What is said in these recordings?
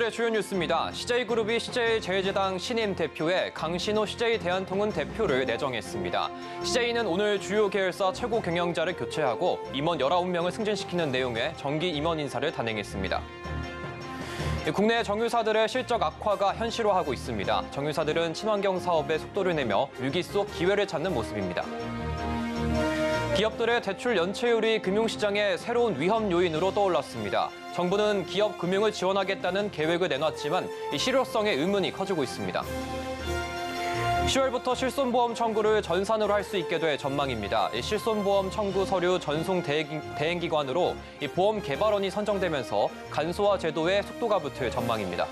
오늘의 주요 뉴스입니다. CJ그룹이 CJ제일제당 신임 대표에 강신호 CJ대한통운 대표를 내정했습니다. CJ는 오늘 주요 계열사 최고 경영자를 교체하고 임원 19명을 승진시키는 내용의 정기 임원 인사를 단행했습니다. 국내 정유사들의 실적 악화가 현실화하고 있습니다. 정유사들은 친환경 사업에 속도를 내며 위기 속 기회를 찾는 모습입니다. 기업들의 대출 연체율이 금융시장의 새로운 위험 요인으로 떠올랐습니다. 정부는 기업 금융을 지원하겠다는 계획을 내놨지만 이 실효성에 의문이 커지고 있습니다. 10월부터 실손보험 청구를 전산으로 할 수 있게 될 전망입니다. 이 실손보험 청구 서류 전송 대행기관으로 이 보험개발원이 선정되면서 간소화 제도에 속도가 붙을 전망입니다.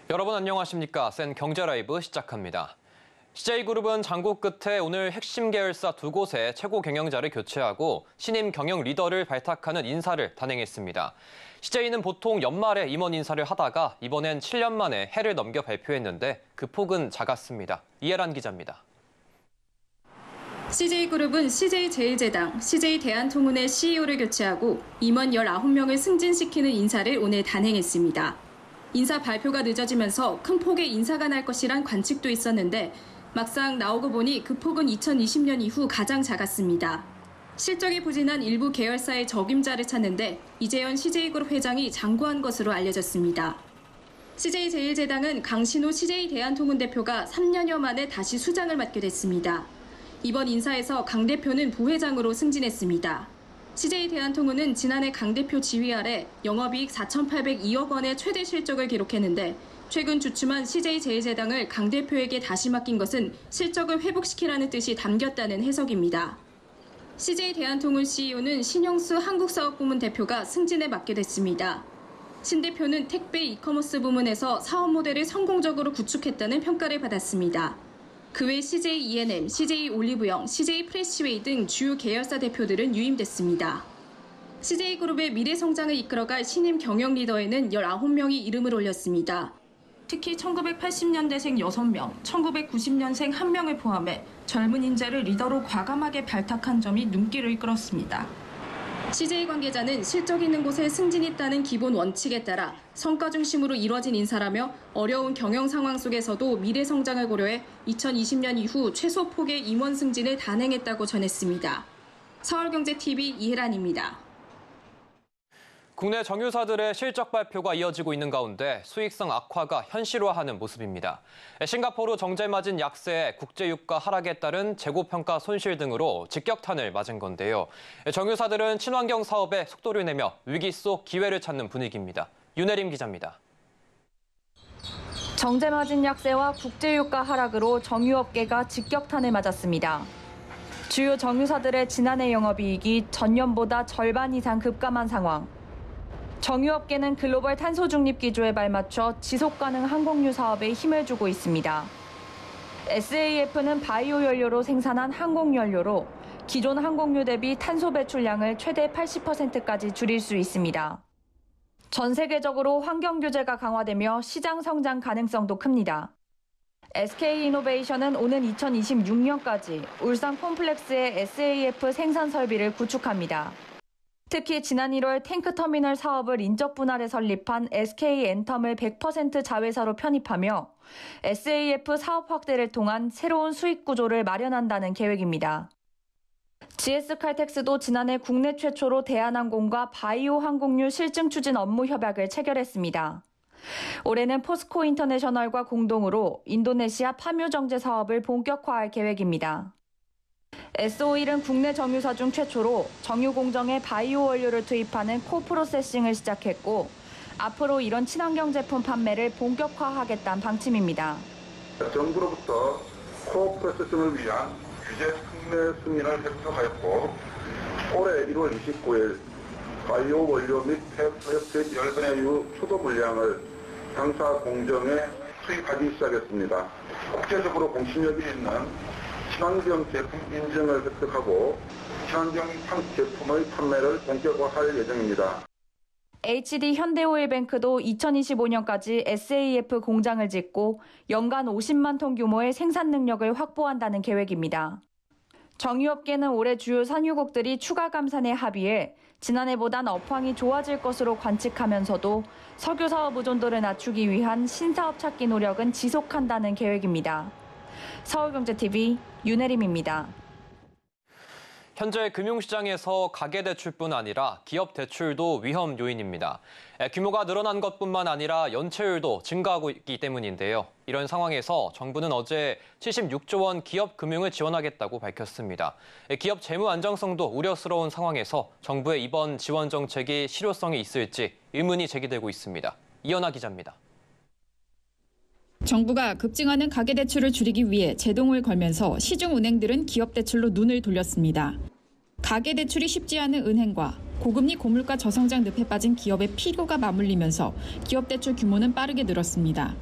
여러분 안녕하십니까? 센 경제라이브 시작합니다. CJ그룹은 장고 끝에 오늘 핵심 계열사 2곳의 최고 경영자를 교체하고 신임 경영 리더를 발탁하는 인사를 단행했습니다. CJ는 보통 연말에 임원 인사를 하다가 이번엔 7년 만에 해를 넘겨 발표했는데 그 폭은 작았습니다. 이해란 기자입니다. CJ그룹은 CJ제일제당, CJ대한통운의 CEO를 교체하고 임원 19명을 승진시키는 인사를 오늘 단행했습니다. 인사 발표가 늦어지면서 큰 폭의 인사가 날 것이란 관측도 있었는데 막상 나오고 보니 그 폭은 2020년 이후 가장 작았습니다. 실적이 부진한 일부 계열사의 적임자를 찾는데 이재현 CJ그룹 회장이 장고한 것으로 알려졌습니다. CJ제일제당은 강신호 CJ대한통운 대표가 3년여 만에 다시 수장을 맡게 됐습니다. 이번 인사에서 강 대표는 부회장으로 승진했습니다. CJ대한통운은 지난해 강 대표 지휘 아래 영업이익 4,802억 원의 최대 실적을 기록했는데 최근 주춤한 CJ제일제당을 강 대표에게 다시 맡긴 것은 실적을 회복시키라는 뜻이 담겼다는 해석입니다. CJ대한통운 CEO는 신영수 한국사업부문 대표가 승진에 맡게 됐습니다. 신 대표는 택배 이커머스 부문에서 사업 모델을 성공적으로 구축했다는 평가를 받았습니다. 그 외 CJ E&M, CJ 올리브영, CJ 프레시웨이 등 주요 계열사 대표들은 유임됐습니다. CJ그룹의 미래 성장을 이끌어갈 신임 경영 리더에는 19명이 이름을 올렸습니다. 특히 1980년대생 6명, 1990년생 1명을 포함해 젊은 인재를 리더로 과감하게 발탁한 점이 눈길을 끌었습니다. CJ 관계자는 실적 있는 곳에 승진했다는 기본 원칙에 따라 성과 중심으로 이뤄진 인사라며 어려운 경영 상황 속에서도 미래 성장을 고려해 2020년 이후 최소 폭의 임원 승진을 단행했다고 전했습니다. 서울경제TV 이혜란입니다. 국내 정유사들의 실적 발표가 이어지고 있는 가운데 수익성 악화가 현실화하는 모습입니다. 싱가포르 정제마진 약세에 국제유가 하락에 따른 재고평가 손실 등으로 직격탄을 맞은 건데요. 정유사들은 친환경 사업에 속도를 내며 위기 속 기회를 찾는 분위기입니다. 윤혜림 기자입니다. 정제마진 약세와 국제유가 하락으로 정유업계가 직격탄을 맞았습니다. 주요 정유사들의 지난해 영업이익이 전년보다 절반 이상 급감한 상황. 정유업계는 글로벌 탄소 중립 기조에 발맞춰 지속 가능 항공유 사업에 힘을 주고 있습니다. SAF는 바이오 연료로 생산한 항공연료로 기존 항공유 대비 탄소 배출량을 최대 80%까지 줄일 수 있습니다. 전 세계적으로 환경 규제가 강화되며 시장 성장 가능성도 큽니다. SK이노베이션은 오는 2026년까지 울산 콤플렉스의 SAF 생산 설비를 구축합니다. 특히 지난 1월 탱크터미널 사업을 인적 분할해 설립한 SK엔텀을 100% 자회사로 편입하며 SAF 사업 확대를 통한 새로운 수익 구조를 마련한다는 계획입니다. GS칼텍스도 지난해 국내 최초로 대한항공과 바이오 항공유 실증 추진 업무 협약을 체결했습니다. 올해는 포스코 인터내셔널과 공동으로 인도네시아 파묘 정제 사업을 본격화할 계획입니다. S-OIL은 국내 정유사 중 최초로 정유 공정에 바이오 원료를 투입하는 코프로세싱을 시작했고 앞으로 이런 친환경 제품 판매를 본격화하겠다는 방침입니다. 정부로부터 코프로세싱을 위한 규제 특례 승인을 획득하였고 올해 1월 29일 바이오 원료 및 폐흡 열분해유 초도 물량을 당사 공정에 수입하기 시작했습니다. 국제적으로 공신력이 있는 친환경 제품 인증을 획득하고 친환경 제품의 판매를 본격화할 예정입니다. HD 현대오일뱅크도 2025년까지 SAF 공장을 짓고 연간 50만 톤 규모의 생산 능력을 확보한다는 계획입니다. 정유업계는 올해 주요 산유국들이 추가 감산에 합의해 지난해보단 업황이 좋아질 것으로 관측하면서도 석유 사업 의존도를 낮추기 위한 신사업 찾기 노력은 지속한다는 계획입니다. 서울경제TV 윤혜림입니다. 현재 금융시장에서 가계대출뿐 아니라 기업 대출도 위험 요인입니다. 규모가 늘어난 것뿐만 아니라 연체율도 증가하고 있기 때문인데요. 이런 상황에서 정부는 어제 76조 원 기업 금융을 지원하겠다고 밝혔습니다. 기업 재무 안정성도 우려스러운 상황에서 정부의 이번 지원 정책이 실효성이 있을지 의문이 제기되고 있습니다. 이현아 기자입니다. 정부가 급증하는 가계대출을 줄이기 위해 제동을 걸면서 시중은행들은 기업대출로 눈을 돌렸습니다. 가계대출이 쉽지 않은 은행과 고금리 고물가 저성장 늪에 빠진 기업의 필요가 맞물리면서 기업대출 규모는 빠르게 늘었습니다.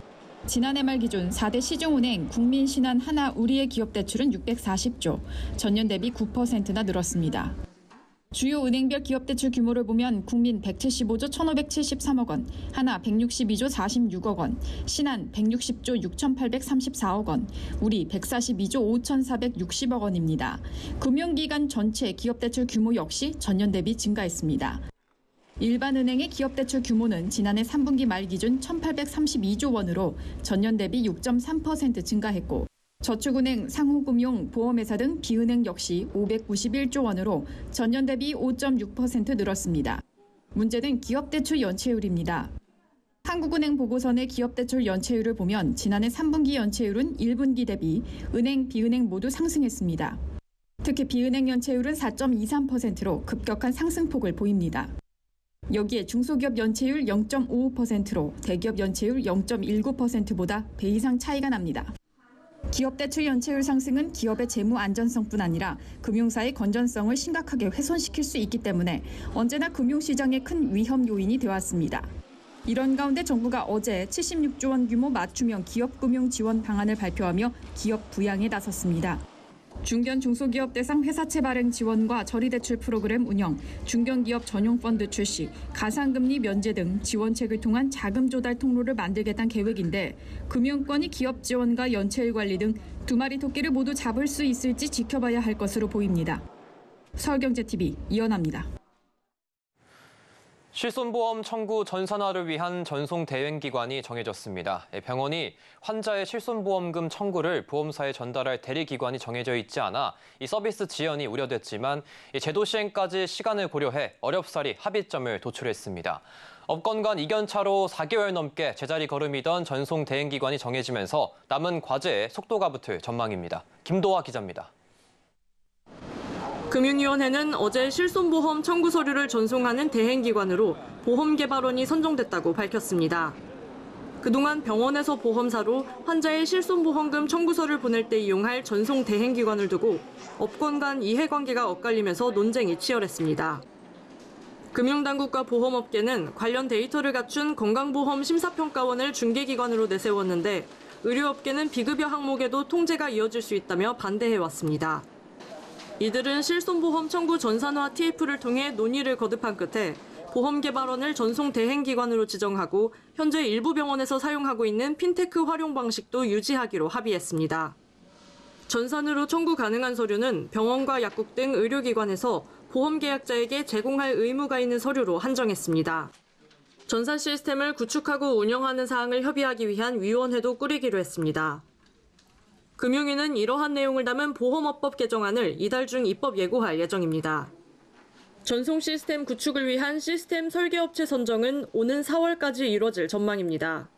지난해 말 기준 4대 시중은행 국민신한 하나 우리의 기업대출은 640조, 전년 대비 9%나 늘었습니다. 주요 은행별 기업대출 규모를 보면 국민 175조 1,573억 원, 하나 162조 46억 원, 신한 160조 6,834억 원, 우리 142조 5,460억 원입니다. 금융기관 전체 기업대출 규모 역시 전년 대비 증가했습니다. 일반은행의 기업대출 규모는 지난해 3분기 말 기준 1,832조 원으로 전년 대비 6.3% 증가했고 저축은행, 상호금융, 보험회사 등 비은행 역시 591조 원으로 전년 대비 5.6% 늘었습니다. 문제는 기업대출 연체율입니다. 한국은행 보고서 내 기업대출 연체율을 보면 지난해 3분기 연체율은 1분기 대비 은행, 비은행 모두 상승했습니다. 특히 비은행 연체율은 4.23%로 급격한 상승폭을 보입니다. 여기에 중소기업 연체율 0.55%로 대기업 연체율 0.19%보다 배 이상 차이가 납니다. 기업대출 연체율 상승은 기업의 재무 안전성뿐 아니라 금융사의 건전성을 심각하게 훼손시킬 수 있기 때문에 언제나 금융시장의 큰 위험 요인이 되어왔습니다. 이런 가운데 정부가 어제 76조 원 규모 맞춤형 기업금융 지원 방안을 발표하며 기업 부양에 나섰습니다. 중견 중소기업 대상 회사채 발행 지원과 저리대출 프로그램 운영, 중견기업 전용 펀드 출시, 가상금리 면제 등 지원책을 통한 자금 조달 통로를 만들겠다는 계획인데 금융권이 기업 지원과 연체율 관리 등 두 마리 토끼를 모두 잡을 수 있을지 지켜봐야 할 것으로 보입니다. 서울경제TV 이현아입니다. 실손보험 청구 전산화를 위한 전송 대행기관이 정해졌습니다. 병원이 환자의 실손보험금 청구를 보험사에 전달할 대리기관이 정해져 있지 않아 이 서비스 지연이 우려됐지만 제도 시행까지 시간을 고려해 어렵사리 합의점을 도출했습니다. 업권 간 이견차로 4개월 넘게 제자리 걸음이던 전송 대행기관이 정해지면서 남은 과제에 속도가 붙을 전망입니다. 김도화 기자입니다. 금융위원회는 어제 실손보험 청구 서류를 전송하는 대행기관으로 보험개발원이 선정됐다고 밝혔습니다. 그동안 병원에서 보험사로 환자의 실손보험금 청구서를 보낼 때 이용할 전송 대행기관을 두고 업권 간 이해관계가 엇갈리면서 논쟁이 치열했습니다. 금융당국과 보험업계는 관련 데이터를 갖춘 건강보험 심사평가원을 중개기관으로 내세웠는데 의료업계는 비급여 항목에도 통제가 이어질 수 있다며 반대해왔습니다. 이들은 실손보험 청구 전산화 TF를 통해 논의를 거듭한 끝에 보험개발원을 전송 대행기관으로 지정하고 현재 일부 병원에서 사용하고 있는 핀테크 활용 방식도 유지하기로 합의했습니다. 전산으로 청구 가능한 서류는 병원과 약국 등 의료기관에서 보험 계약자에게 제공할 의무가 있는 서류로 한정했습니다. 전산 시스템을 구축하고 운영하는 사항을 협의하기 위한 위원회도 꾸리기로 했습니다. 금융위는 이러한 내용을 담은 보험업법 개정안을 이달 중 입법 예고할 예정입니다. 전송 시스템 구축을 위한 시스템 설계업체 선정은 오는 4월까지 이뤄질 전망입니다.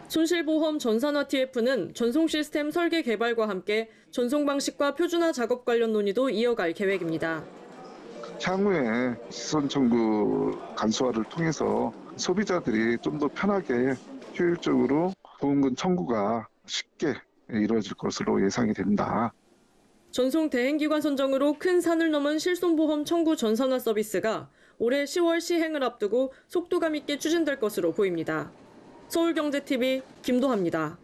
손실보험 전산화 TF는 전송 시스템 설계 개발과 함께 전송 방식과 표준화 작업 관련 논의도 이어갈 계획입니다. 향후에 시선 청구 간소화를 통해서 소비자들이 좀 더 편하게 효율적으로 보험금 청구가 쉽게 이루어질 것으로 예상이 된다. 전송 대행기관 선정으로 큰 산을 넘은 실손보험 청구 전산화 서비스가 올해 10월 시행을 앞두고 속도감 있게 추진될 것으로 보입니다. 서울경제TV 김도하입니다.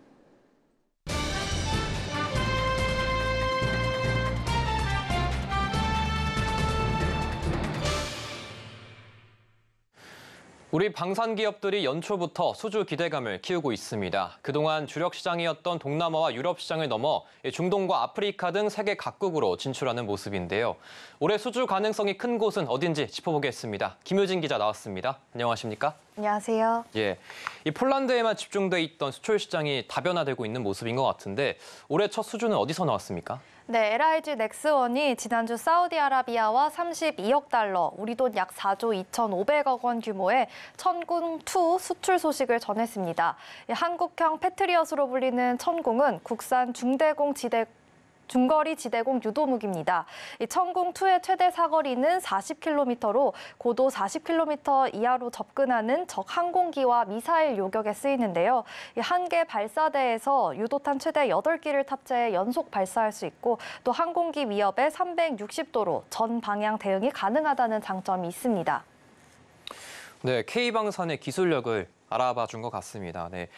우리 방산 기업들이 연초부터 수주 기대감을 키우고 있습니다. 그동안 주력 시장이었던 동남아와 유럽 시장을 넘어 중동과 아프리카 등 세계 각국으로 진출하는 모습인데요. 올해 수주 가능성이 큰 곳은 어딘지 짚어보겠습니다. 김효진 기자 나왔습니다. 안녕하십니까? 안녕하세요. 예, 이 폴란드에만 집중돼 있던 수출 시장이 다변화되고 있는 모습인 것 같은데 올해 첫 수주는 어디서 나왔습니까? 네, LIG 넥스원이 지난주 사우디아라비아와 32억 달러, 우리 돈 약 4조 2,500억 원 규모의 천궁2 수출 소식을 전했습니다. 한국형 패트리엇으로 불리는 천궁은 국산 중거리 지대공 유도무기입니다. 이 천궁2의 최대 사거리는 40km로 고도 40km 이하로 접근하는 적 항공기와 미사일 요격에 쓰이는데요. 한 개 발사대에서 유도탄 최대 8기를 탑재해 연속 발사할 수 있고 또 항공기 위협에 360도로 전 방향 대응이 가능하다는 장점이 있습니다. 네, K방산의 기술력을 알아봐 준 것 같습니다. 네,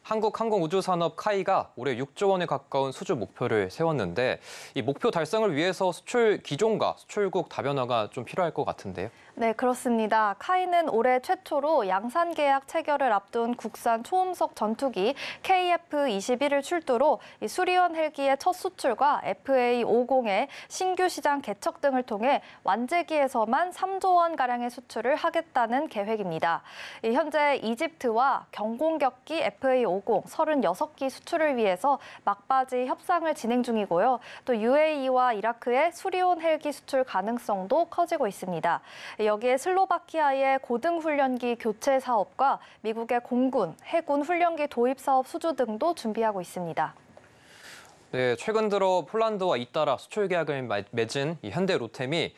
한국항공우주산업 카이가 올해 6조 원에 가까운 수주 목표를 세웠는데 이 목표 달성을 위해서 수출 기종과 수출국 다변화가 좀 필요할 것 같은데요. 네, 그렇습니다. 카이는 올해 최초로 양산 계약 체결을 앞둔 국산 초음속 전투기 KF-21을 출두로 수리원 헬기의 첫 수출과 FA-50의 신규 시장 개척 등을 통해 완제기에서만 3조 원가량의 수출을 하겠다는 계획입니다. 현재 이집트와 경공격기 FA-50 36기 수출을 위해서 막바지 협상을 진행 중이고요. 또 UAE와 이라크의 수리온 헬기 수출 가능성도 커지고 있습니다. 여기에 슬로바키아의 고등훈련기 교체 사업과 미국의 공군, 해군 훈련기 도입 사업 수주 등도 준비하고 있습니다. 네, 최근 들어 폴란드와 잇따라 수출 계약을 맺은 이 현대 로템이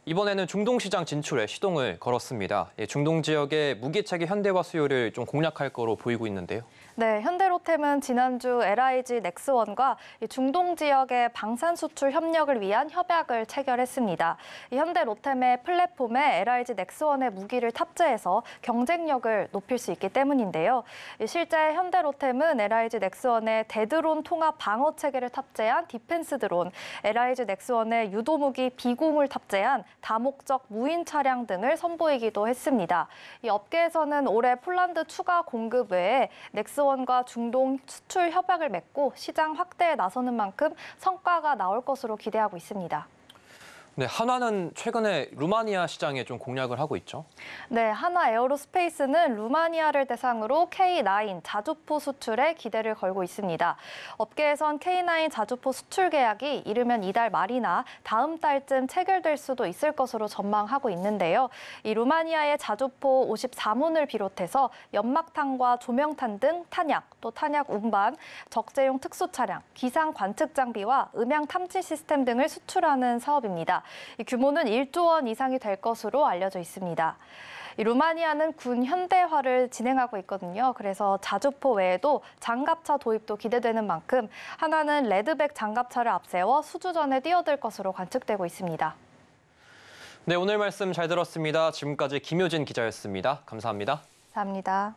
이번에는 중동 시장 진출에 시동을 걸었습니다. 중동 지역의 무기체계 현대화 수요를 좀 공략할 거로 보이고 있는데요. 네, 현대로템은 지난주 LIG 넥스원과 중동 지역의 방산 수출 협력을 위한 협약을 체결했습니다. 현대로템의 플랫폼에 LIG 넥스원의 무기를 탑재해서 경쟁력을 높일 수 있기 때문인데요. 실제 현대로템은 LIG 넥스원의 대드론 통합 방어 체계를 탑재한 디펜스 드론, LIG 넥스원의 유도무기 비공을 탑재한 다목적 무인 차량 등을 선보이기도 했습니다. 이 업계에서는 올해 폴란드 추가 공급 외에 넥스원과 중동 수출 협약을 맺고 시장 확대에 나서는 만큼 성과가 나올 것으로 기대하고 있습니다. 네, 한화는 최근에 루마니아 시장에 좀 공략을 하고 있죠. 네, 한화 에어로스페이스는 루마니아를 대상으로 K9 자주포 수출에 기대를 걸고 있습니다. 업계에선 K9 자주포 수출 계약이 이르면 이달 말이나 다음 달쯤 체결될 수도 있을 것으로 전망하고 있는데요. 이 루마니아의 자주포 54문을 비롯해서 연막탄과 조명탄 등 탄약, 또 탄약 운반, 적재용 특수 차량, 기상 관측 장비와 음향 탐지 시스템 등을 수출하는 사업입니다. 이 규모는 1조 원 이상이 될 것으로 알려져 있습니다. 이 루마니아는 군 현대화를 진행하고 있거든요. 그래서 자주포 외에도 장갑차 도입도 기대되는 만큼 한화는 레드백 장갑차를 앞세워 수주전에 뛰어들 것으로 관측되고 있습니다. 네, 오늘 말씀 잘 들었습니다. 지금까지 김효진 기자였습니다. 감사합니다. 감사합니다.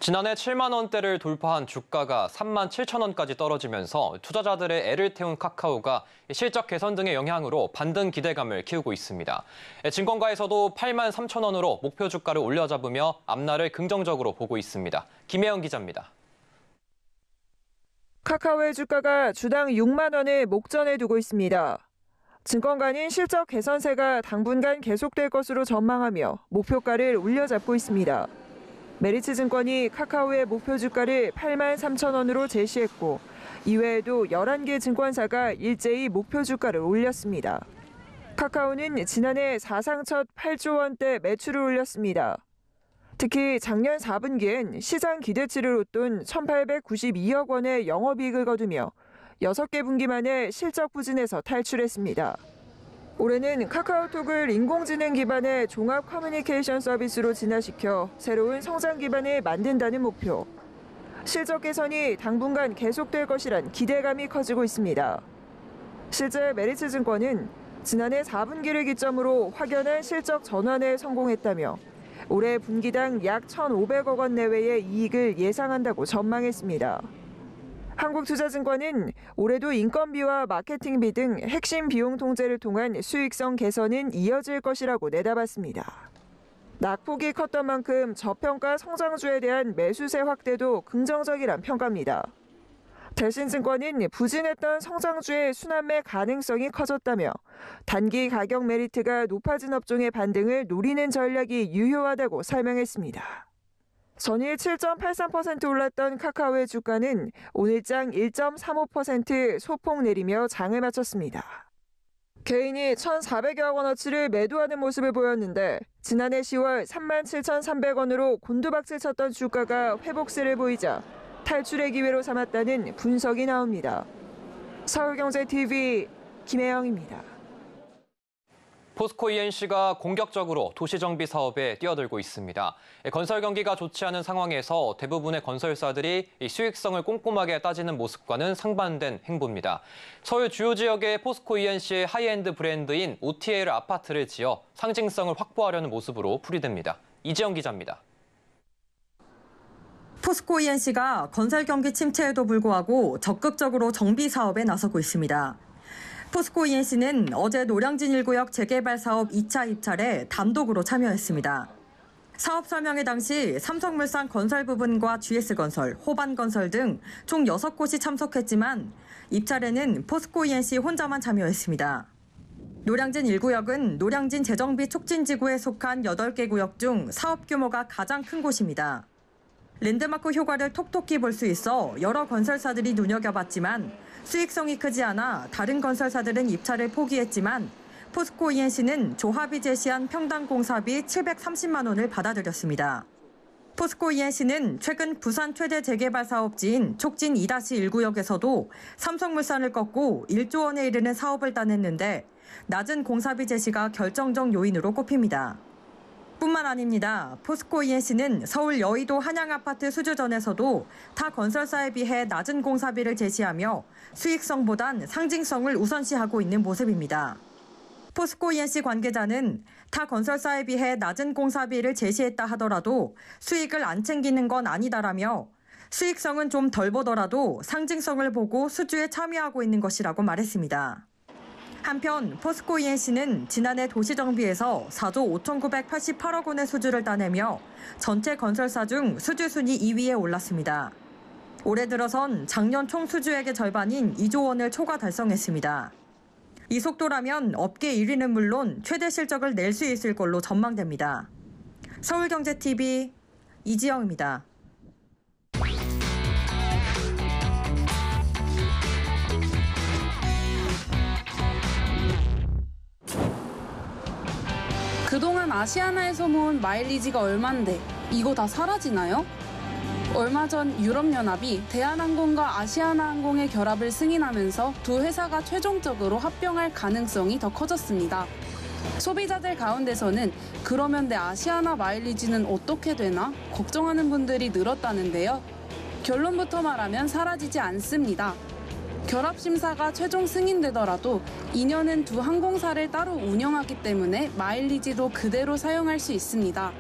지난해 7만 원대를 돌파한 주가가 3만 7천 원까지 떨어지면서 투자자들의 애를 태운 카카오가 실적 개선 등의 영향으로 반등 기대감을 키우고 있습니다. 증권가에서도 8만 3천 원으로 목표 주가를 올려잡으며 앞날을 긍정적으로 보고 있습니다. 김혜영 기자입니다. 카카오의 주가가 주당 6만 원을 목전에 두고 있습니다. 증권가는 실적 개선세가 당분간 계속될 것으로 전망하며 목표가를 올려잡고 있습니다. 메리츠증권이 카카오의 목표 주가를 8만 3천 원으로 제시했고 이외에도 11개 증권사가 일제히 목표 주가를 올렸습니다. 카카오는 지난해 사상 첫 8조 원대 매출을 올렸습니다. 특히 작년 4분기엔 시장 기대치를 웃돈 1,892억 원의 영업이익을 거두며 6개 분기 만에 실적 부진에서 탈출했습니다. 올해는 카카오톡을 인공지능 기반의 종합 커뮤니케이션 서비스로 진화시켜 새로운 성장 기반을 만든다는 목표. 실적 개선이 당분간 계속될 것이란 기대감이 커지고 있습니다. 실제 메리츠증권은 지난해 4분기를 기점으로 확연한 실적 전환에 성공했다며 올해 분기당 약 1,500억 원 내외의 이익을 예상한다고 전망했습니다. 한국투자증권은 올해도 인건비와 마케팅비 등 핵심 비용 통제를 통한 수익성 개선은 이어질 것이라고 내다봤습니다. 낙폭이 컸던 만큼 저평가 성장주에 대한 매수세 확대도 긍정적이란 평가입니다. 대신증권은 부진했던 성장주의 순환매 가능성이 커졌다며 단기 가격 메리트가 높아진 업종의 반등을 노리는 전략이 유효하다고 설명했습니다. 전일 7.83% 올랐던 카카오의 주가는 오늘장 1.35% 소폭 내리며 장을 마쳤습니다. 개인이 1,400여 원어치를 매도하는 모습을 보였는데 지난해 10월 37,300원으로 곤두박질 쳤던 주가가 회복세를 보이자 탈출의 기회로 삼았다는 분석이 나옵니다. 서울경제TV 김혜영입니다. 포스코 E&C가 공격적으로 도시정비 사업에 뛰어들고 있습니다. 건설 경기가 좋지 않은 상황에서 대부분의 건설사들이 수익성을 꼼꼼하게 따지는 모습과는 상반된 행보입니다. 서울 주요 지역의 포스코 E&C의 하이엔드 브랜드인 OTL 아파트를 지어 상징성을 확보하려는 모습으로 풀이됩니다. 이지영 기자입니다. 포스코 E&C가 건설 경기 침체에도 불구하고 적극적으로 정비 사업에 나서고 있습니다. 포스코 E&C는 어제 노량진 1구역 재개발 사업 2차 입찰에 단독으로 참여했습니다. 사업 설명회 당시 삼성물산 건설 부분과 GS건설, 호반건설 등 총 6곳이 참석했지만 입찰에는 포스코 E&C 혼자만 참여했습니다. 노량진 1구역은 노량진 재정비 촉진지구에 속한 8개 구역 중 사업 규모가 가장 큰 곳입니다. 랜드마크 효과를 톡톡히 볼 수 있어 여러 건설사들이 눈여겨봤지만 수익성이 크지 않아 다른 건설사들은 입찰을 포기했지만 포스코 E&C는 조합이 제시한 평당 공사비 730만 원을 받아들였습니다. 포스코 E&C는 최근 부산 최대 재개발 사업지인 촉진 2-1구역에서도 삼성물산을 꺾고 1조 원에 이르는 사업을 따냈는데 낮은 공사비 제시가 결정적 요인으로 꼽힙니다. 뿐만 아닙니다. 포스코 E&C는 서울 여의도 한양아파트 수주전에서도 타 건설사에 비해 낮은 공사비를 제시하며 수익성보단 상징성을 우선시하고 있는 모습입니다. 포스코 E&C 관계자는 타 건설사에 비해 낮은 공사비를 제시했다 하더라도 수익을 안 챙기는 건 아니다라며 수익성은 좀 덜 보더라도 상징성을 보고 수주에 참여하고 있는 것이라고 말했습니다. 한편 포스코 E&C는 지난해 도시정비에서 4조 5,988억 원의 수주를 따내며 전체 건설사 중 수주 순위 2위에 올랐습니다. 올해 들어선 작년 총 수주액의 절반인 2조 원을 초과 달성했습니다. 이 속도라면 업계 1위는 물론 최대 실적을 낼 수 있을 걸로 전망됩니다. 서울경제TV 이지영입니다. 그동안 아시아나에서 모은 마일리지가 얼만데 이거 다 사라지나요? 얼마 전 유럽연합이 대한항공과 아시아나항공의 결합을 승인하면서 두 회사가 최종적으로 합병할 가능성이 더 커졌습니다. 소비자들 가운데서는 그러면 내 아시아나 마일리지는 어떻게 되나 걱정하는 분들이 늘었다는데요. 결론부터 말하면 사라지지 않습니다. 결합 심사가 최종 승인되더라도 2년은 두 항공사를 따로 운영하기 때문에 마일리지도 그대로 사용할 수 있습니다.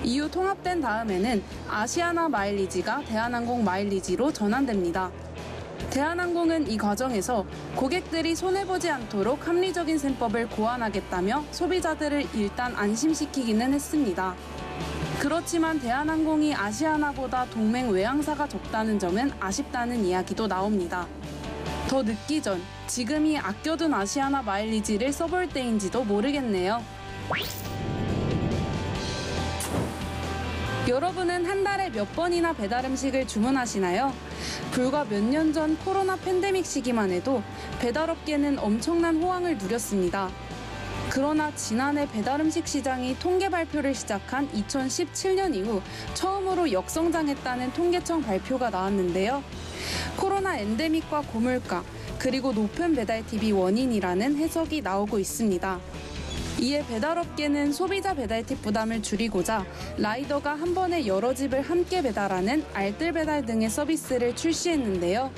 이후 통합된 다음에는 아시아나 마일리지가 대한항공 마일리지로 전환됩니다. 대한항공은 이 과정에서 고객들이 손해보지 않도록 합리적인 셈법을 고안하겠다며 소비자들을 일단 안심시키기는 했습니다. 그렇지만 대한항공이 아시아나보다 동맹 외항사가 적다는 점은 아쉽다는 이야기도 나옵니다. 더 늦기 전 지금이 아껴둔 아시아나 마일리지를 써볼 때인지도 모르겠네요. 여러분은 한 달에 몇 번이나 배달 음식을 주문하시나요? 불과 몇 년 전 코로나 팬데믹 시기만 해도 배달업계는 엄청난 호황을 누렸습니다. 그러나 지난해 배달 음식 시장이 통계 발표를 시작한 2017년 이후 처음으로 역성장했다는 통계청 발표가 나왔는데요. 코로나 엔데믹과 고물가, 그리고 높은 배달 팁이 원인이라는 해석이 나오고 있습니다. 이에 배달업계는 소비자 배달팁 부담을 줄이고자 라이더가 한 번에 여러 집을 함께 배달하는 알뜰 배달 등의 서비스를 출시했는데요.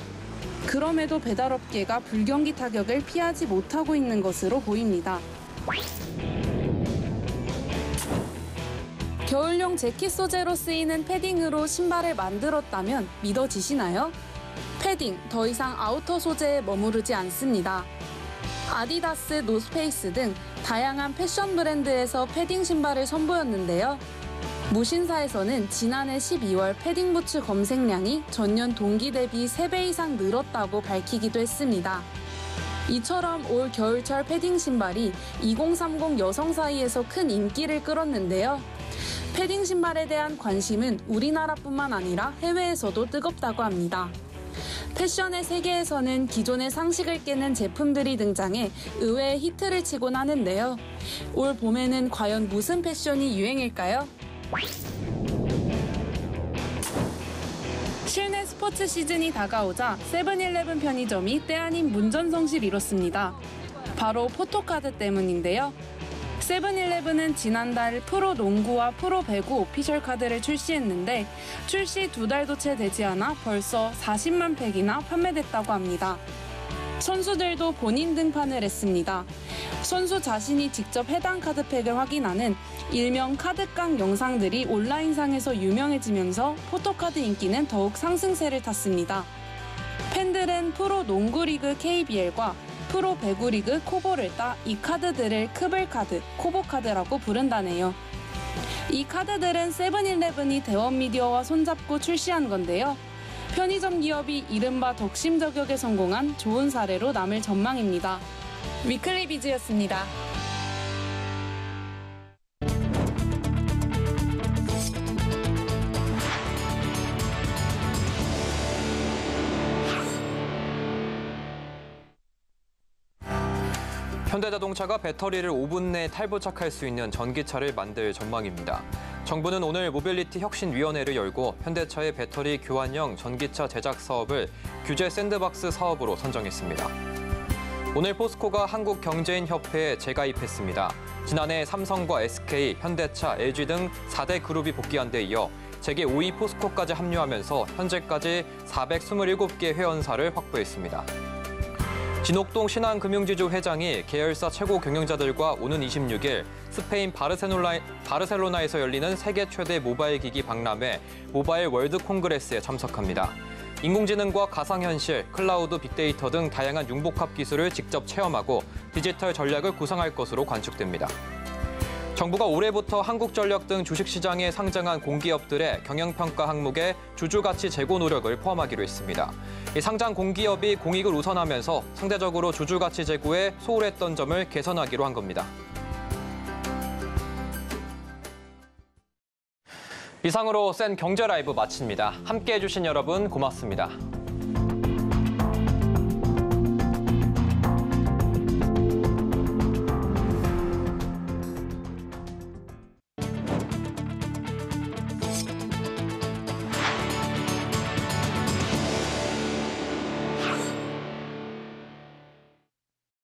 그럼에도 배달업계가 불경기 타격을 피하지 못하고 있는 것으로 보입니다. 겨울용 재킷 소재로 쓰이는 패딩으로 신발을 만들었다면 믿어지시나요? 패딩, 더 이상 아우터 소재에 머무르지 않습니다. 아디다스, 노스페이스 등 다양한 패션 브랜드에서 패딩 신발을 선보였는데요. 무신사에서는 지난해 12월 패딩 부츠 검색량이 전년 동기 대비 3배 이상 늘었다고 밝히기도 했습니다. 이처럼 올 겨울철 패딩 신발이 2030 여성 사이에서 큰 인기를 끌었는데요. 패딩 신발에 대한 관심은 우리나라뿐만 아니라 해외에서도 뜨겁다고 합니다. 패션의 세계에서는 기존의 상식을 깨는 제품들이 등장해 의외의 히트를 치곤 하는데요. 올 봄에는 과연 무슨 패션이 유행일까요? 실내 스포츠 시즌이 다가오자 세븐일레븐 편의점이 때 아닌 문전성시를 이뤘습니다. 바로 포토카드 때문인데요. 세븐일레븐은 지난달 프로 농구와 프로 배구 오피셜 카드를 출시했는데 출시 2달도 채 되지 않아 벌써 40만 팩이나 판매됐다고 합니다. 선수들도 본인 등판을 했습니다. 선수 자신이 직접 해당 카드팩을 확인하는 일명 카드깡 영상들이 온라인상에서 유명해지면서 포토카드 인기는 더욱 상승세를 탔습니다. 팬들은 프로 농구리그 KBL과 프로 배구리그 코보를 따 이 카드들을 크블카드, 코보카드라고 부른다네요. 이 카드들은 세븐일레븐이 대원미디어와 손잡고 출시한 건데요. 편의점 기업이 이른바 덕심 저격에 성공한 좋은 사례로 남을 전망입니다. 위클리 비즈였습니다. 현대자동차가 배터리를 5분 내에 탈부착할 수 있는 전기차를 만들 전망입니다. 정부는 오늘 모빌리티 혁신위원회를 열고 현대차의 배터리 교환형 전기차 제작 사업을 규제 샌드박스 사업으로 선정했습니다. 오늘 포스코가 한국경제인협회에 재가입했습니다. 지난해 삼성과 SK, 현대차, LG 등 4대 그룹이 복귀한 데 이어 재계 5위 포스코까지 합류하면서 현재까지 427개 회원사를 확보했습니다. 진옥동 신한금융지주 회장이 계열사 최고 경영자들과 오는 26일 스페인 바르셀로나에서 열리는 세계 최대 모바일 기기 박람회 모바일 월드 콩그레스에 참석합니다. 인공지능과 가상현실, 클라우드, 빅데이터 등 다양한 융복합 기술을 직접 체험하고 디지털 전략을 구상할 것으로 관측됩니다. 정부가 올해부터 한국전력 등 주식시장에 상장한 공기업들의 경영평가 항목에 주주가치 제고 노력을 포함하기로 했습니다. 이 상장 공기업이 공익을 우선하면서 상대적으로 주주가치 제고에 소홀했던 점을 개선하기로 한 겁니다. 이상으로 센 경제 라이브 마칩니다. 함께해 주신 여러분 고맙습니다.